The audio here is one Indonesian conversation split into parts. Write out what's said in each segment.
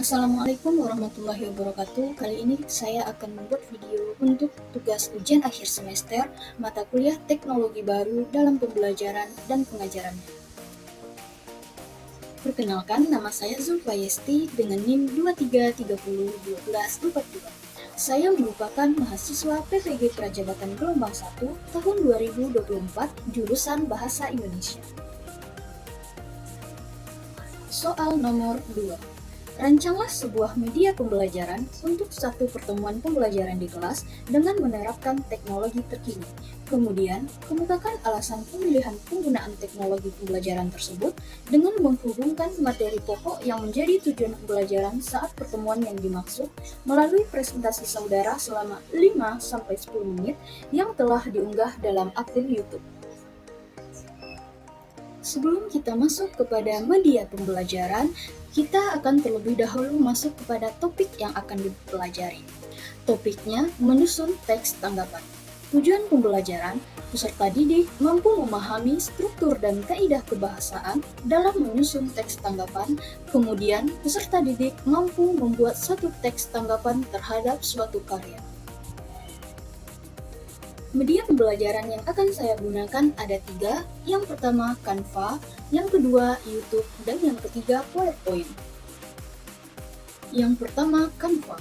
Assalamualaikum warahmatullahi wabarakatuh. Kali ini saya akan membuat video untuk tugas ujian akhir semester mata kuliah teknologi baru dalam pembelajaran dan pengajarannya. Perkenalkan, nama saya Zulfa Yesti dengan NIM 23301242. Saya merupakan mahasiswa PVG Prajabatan Gelombang 1 tahun 2024 jurusan Bahasa Indonesia. Soal nomor 2. Rancanglah sebuah media pembelajaran untuk satu pertemuan pembelajaran di kelas dengan menerapkan teknologi terkini. Kemudian, kemukakan alasan pemilihan penggunaan teknologi pembelajaran tersebut dengan menghubungkan materi pokok yang menjadi tujuan pembelajaran saat pertemuan yang dimaksud melalui presentasi saudara selama 5-10 menit yang telah diunggah dalam akun YouTube. Sebelum kita masuk kepada media pembelajaran, kita akan terlebih dahulu masuk kepada topik yang akan dipelajari. Topiknya menyusun teks tanggapan. Tujuan pembelajaran, peserta didik mampu memahami struktur dan kaidah kebahasaan dalam menyusun teks tanggapan, kemudian peserta didik mampu membuat suatu teks tanggapan terhadap suatu karya. Media pembelajaran yang akan saya gunakan ada 3, yang pertama Canva, yang kedua YouTube, dan yang ketiga PowerPoint. Yang pertama Canva.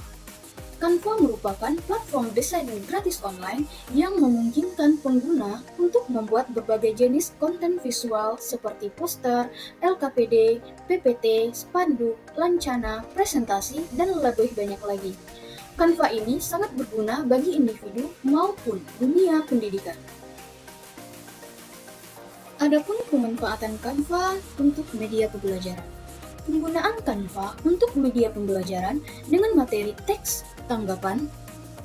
Canva merupakan platform desain gratis online yang memungkinkan pengguna untuk membuat berbagai jenis konten visual seperti poster, LKPD, PPT, spanduk, lancana, presentasi, dan lebih banyak lagi. Canva ini sangat berguna bagi individu maupun dunia pendidikan. Adapun pemanfaatan Canva untuk media pembelajaran. Penggunaan Canva untuk media pembelajaran dengan materi teks tanggapan,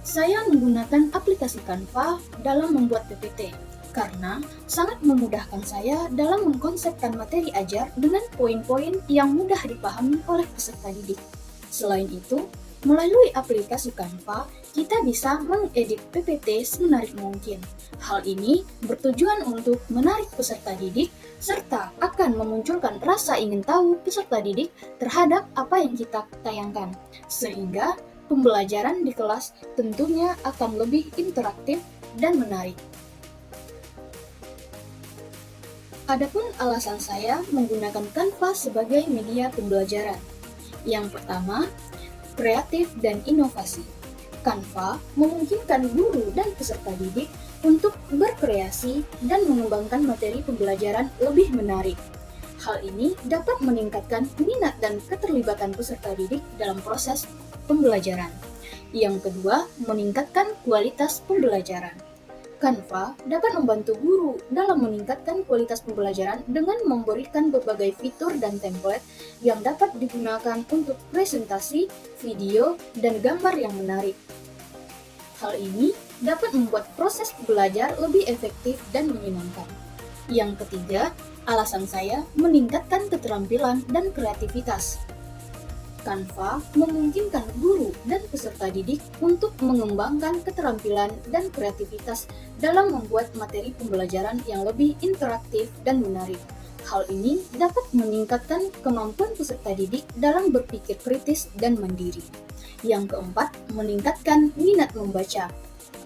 saya menggunakan aplikasi Canva dalam membuat PPT karena sangat memudahkan saya dalam mengkonsepkan materi ajar dengan poin-poin yang mudah dipahami oleh peserta didik. Selain itu, melalui aplikasi Canva, kita bisa mengedit PPT semenarik mungkin. Hal ini bertujuan untuk menarik peserta didik, serta akan memunculkan rasa ingin tahu peserta didik terhadap apa yang kita tayangkan, sehingga pembelajaran di kelas tentunya akan lebih interaktif dan menarik. Adapun alasan saya menggunakan Canva sebagai media pembelajaran. Yang pertama, kreatif dan inovasi. Canva memungkinkan guru dan peserta didik untuk berkreasi dan mengembangkan materi pembelajaran lebih menarik. Hal ini dapat meningkatkan minat dan keterlibatan peserta didik dalam proses pembelajaran. Yang kedua, meningkatkan kualitas pembelajaran. Canva dapat membantu guru dalam meningkatkan kualitas pembelajaran dengan memberikan berbagai fitur dan template yang dapat digunakan untuk presentasi, video, dan gambar yang menarik. Hal ini dapat membuat proses belajar lebih efektif dan menyenangkan. Yang ketiga, alasan saya meningkatkan keterampilan dan kreativitas. Canva memungkinkan guru dan peserta didik untuk mengembangkan keterampilan dan kreativitas dalam membuat materi pembelajaran yang lebih interaktif dan menarik. Hal ini dapat meningkatkan kemampuan peserta didik dalam berpikir kritis dan mandiri. Yang keempat, meningkatkan minat membaca.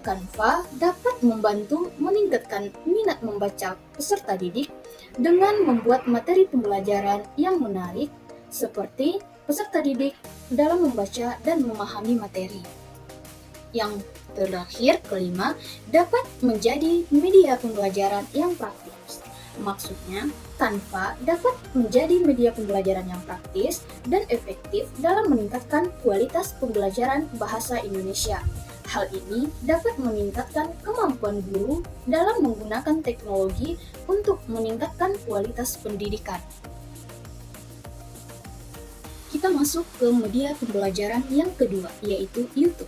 Canva dapat membantu meningkatkan minat membaca peserta didik dengan membuat materi pembelajaran yang menarik, seperti peserta didik dalam membaca dan memahami materi. Yang terakhir, kelima, dapat menjadi media pembelajaran yang praktis. Maksudnya, Canva dapat menjadi media pembelajaran yang praktis dan efektif dalam meningkatkan kualitas pembelajaran bahasa Indonesia. Hal ini dapat meningkatkan kemampuan guru dalam menggunakan teknologi untuk meningkatkan kualitas pendidikan. Kita masuk ke media pembelajaran yang kedua, yaitu YouTube.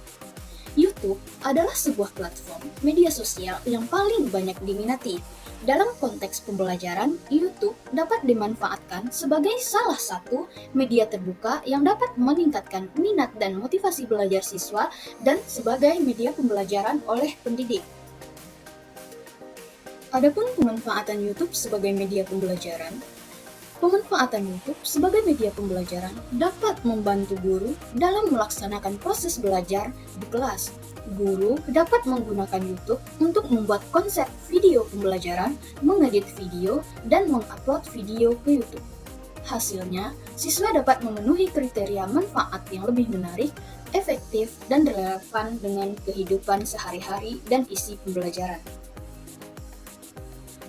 YouTube adalah sebuah platform media sosial yang paling banyak diminati. Dalam konteks pembelajaran, YouTube dapat dimanfaatkan sebagai salah satu media terbuka yang dapat meningkatkan minat dan motivasi belajar siswa dan sebagai media pembelajaran oleh pendidik. Adapun pemanfaatan YouTube sebagai media pembelajaran, Pemanfaatan YouTube sebagai media pembelajaran dapat membantu guru dalam melaksanakan proses belajar di kelas. Guru dapat menggunakan YouTube untuk membuat konsep video pembelajaran, mengedit video, dan mengupload video ke YouTube. Hasilnya, siswa dapat memenuhi kriteria manfaat yang lebih menarik, efektif, dan relevan dengan kehidupan sehari-hari dan isi pembelajaran.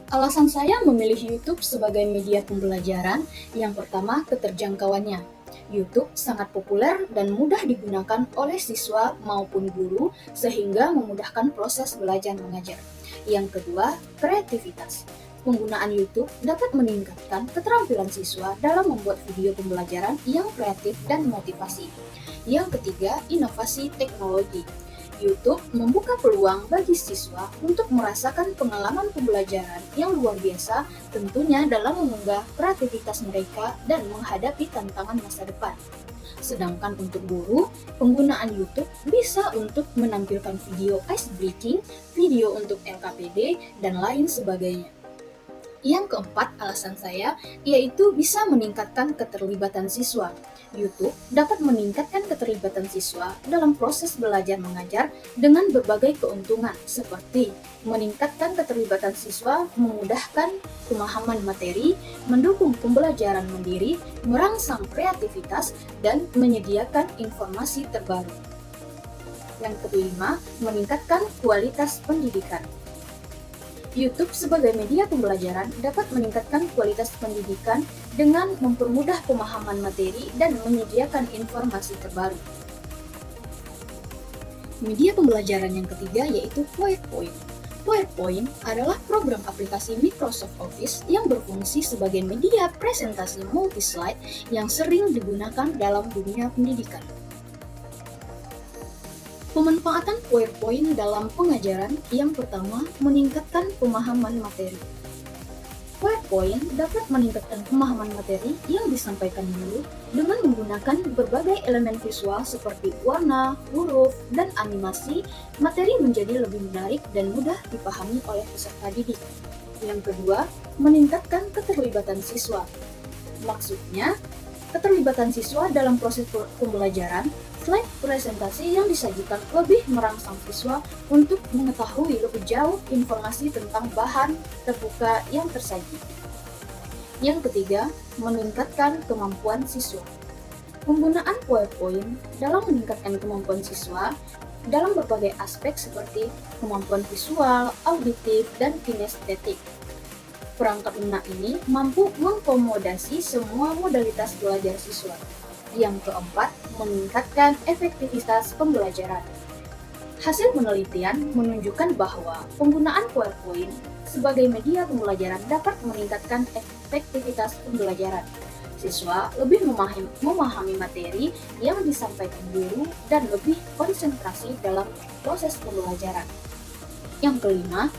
Alasan saya memilih YouTube sebagai media pembelajaran, yang pertama keterjangkauannya. YouTube sangat populer dan mudah digunakan oleh siswa maupun guru sehingga memudahkan proses belajar mengajar. Yang kedua, kreativitas. Penggunaan YouTube dapat meningkatkan keterampilan siswa dalam membuat video pembelajaran yang kreatif dan motivasi. Yang ketiga, inovasi teknologi. YouTube membuka peluang bagi siswa untuk merasakan pengalaman pembelajaran yang luar biasa, tentunya dalam mengunggah kreativitas mereka dan menghadapi tantangan masa depan. Sedangkan untuk guru, penggunaan YouTube bisa untuk menampilkan video ice breaking, video untuk LKPD, dan lain sebagainya. Yang keempat, alasan saya yaitu bisa meningkatkan keterlibatan siswa. YouTube dapat meningkatkan keterlibatan siswa dalam proses belajar mengajar dengan berbagai keuntungan seperti meningkatkan keterlibatan siswa, memudahkan pemahaman materi, mendukung pembelajaran mandiri, merangsang kreativitas, dan menyediakan informasi terbaru. Yang kelima, meningkatkan kualitas pendidikan. YouTube sebagai media pembelajaran dapat meningkatkan kualitas pendidikan dengan mempermudah pemahaman materi dan menyediakan informasi terbaru. Media pembelajaran yang ketiga yaitu PowerPoint. PowerPoint adalah program aplikasi Microsoft Office yang berfungsi sebagai media presentasi multi-slide yang sering digunakan dalam dunia pendidikan. Pemanfaatan PowerPoint dalam pengajaran yang pertama, meningkatkan pemahaman materi. PowerPoint dapat meningkatkan pemahaman materi yang disampaikan guru dengan menggunakan berbagai elemen visual seperti warna, huruf, dan animasi. Materi menjadi lebih menarik dan mudah dipahami oleh peserta didik. Yang kedua, meningkatkan keterlibatan siswa. Maksudnya, keterlibatan siswa dalam proses pembelajaran, slide presentasi yang disajikan lebih merangsang siswa untuk mengetahui lebih jauh informasi tentang bahan terbuka yang tersaji. Yang ketiga, meningkatkan kemampuan siswa. Penggunaan PowerPoint dalam meningkatkan kemampuan siswa dalam berbagai aspek seperti kemampuan visual, auditif, dan kinestetik. Perangkat lunak ini mampu mengakomodasi semua modalitas belajar siswa. Yang keempat, meningkatkan efektivitas pembelajaran. Hasil penelitian menunjukkan bahwa penggunaan PowerPoint sebagai media pembelajaran dapat meningkatkan efektivitas pembelajaran. Siswa lebih memahami materi yang disampaikan guru dan lebih konsentrasi dalam proses pembelajaran. Yang kelima,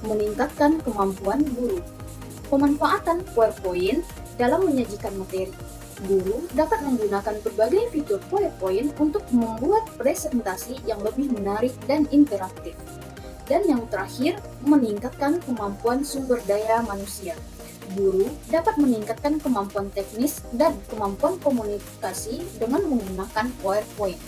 meningkatkan kemampuan guru. Pemanfaatan PowerPoint dalam menyajikan materi. Guru dapat menggunakan berbagai fitur PowerPoint untuk membuat presentasi yang lebih menarik dan interaktif. Dan yang terakhir, meningkatkan kemampuan sumber daya manusia. Guru dapat meningkatkan kemampuan teknis dan kemampuan komunikasi dengan menggunakan PowerPoint.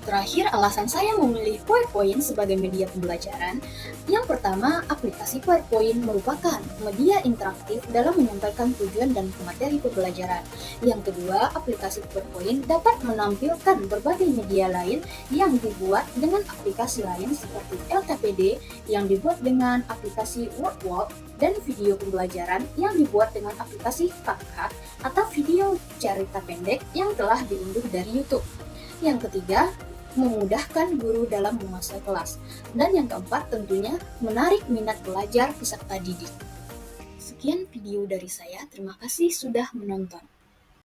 Terakhir, alasan saya memilih PowerPoint sebagai media pembelajaran. Yang pertama, aplikasi PowerPoint merupakan media interaktif dalam menyampaikan tujuan dan materi pembelajaran. Yang kedua, aplikasi PowerPoint dapat menampilkan berbagai media lain yang dibuat dengan aplikasi lain seperti LKPD yang dibuat dengan aplikasi WordWalk dan video pembelajaran yang dibuat dengan aplikasi CapCut atau video cerita pendek yang telah diunduh dari YouTube. Yang ketiga, memudahkan guru dalam menguasai kelas. Dan yang keempat tentunya menarik minat belajar peserta didik. Sekian video dari saya, terima kasih sudah menonton.